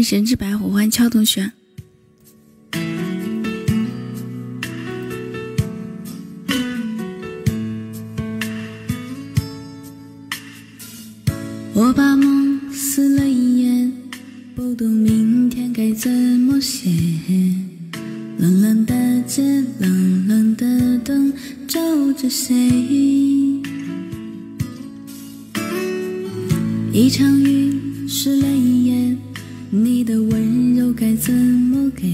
神之白虎，欢迎乔同学。我把梦撕了一页，不懂明天该怎么写。冷冷的街，冷冷的灯，照着谁？一场雨湿了一夜，你的温柔该怎么给？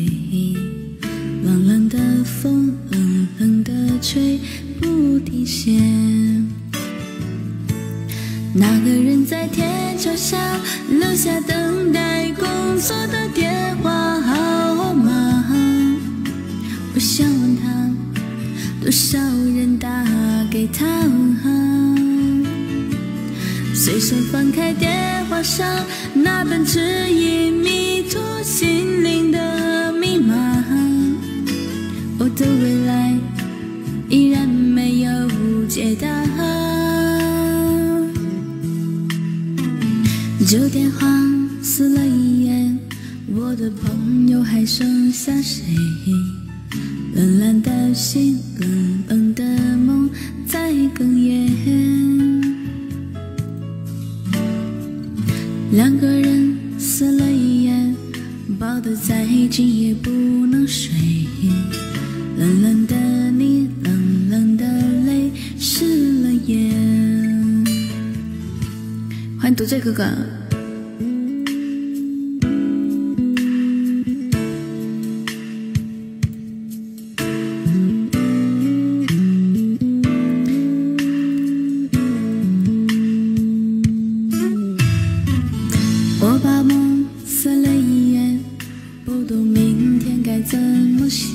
冷冷的风，冷冷的吹，不停歇。那个人在天桥下留下等待工作的电话号码，我想问他，多少人打给他？随手翻开电话上那本指引迷途心灵的密码，我的未来依然没有解答。旧电话撕了一页，我的朋友还剩下谁？冷冷的心，冷冷的梦在哽咽。两个人撕了一夜，抱得再紧也不能睡。冷冷的你，冷冷的泪湿了眼。欢迎独醉哥哥。我把梦撕了一页，不懂明天该怎么写。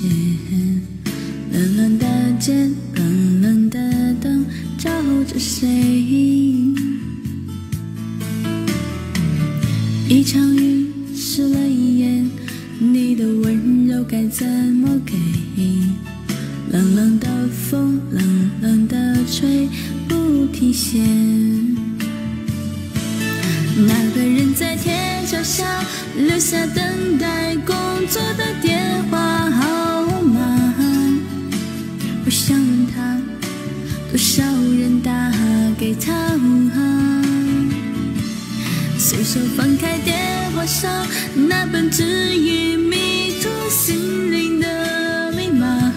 冷冷的街，冷冷的灯，照着谁？一场雨湿了一夜，你的温柔该怎么给？冷冷的风，冷冷的吹，不停歇。那个人在天桥下留下等待工作的电话号码，我想问他，多少人打给他？随手翻开电话上那本指引迷途心灵的密码，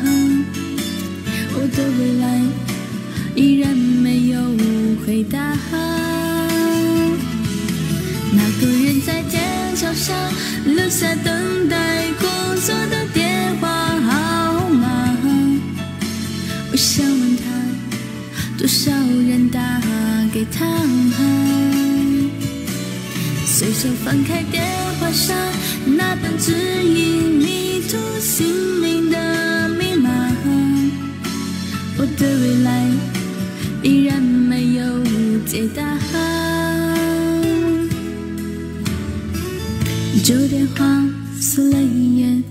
我的未来依然没有回答。那个人在天桥上留下等待工作的电话号码，我想问他，多少人打给他？随手翻开电话上那本指引迷途心灵的密码，我的未来依然没有解答。旧电话撕了一页，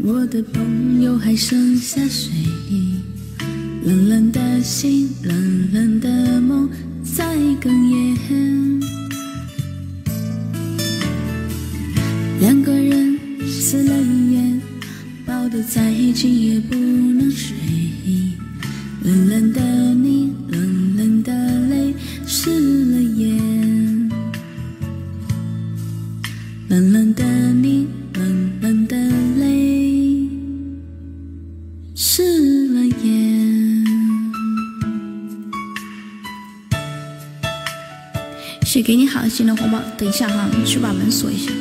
我的朋友还剩下谁？冷冷的心，冷冷的梦在哽咽。两个人撕了一夜，抱得再紧也不能睡。冷冷的你，冷冷的泪湿了眼。冷冷的你，冷冷的泪湿了眼。谁给你好心的红包？等一下哈，去把门锁一下。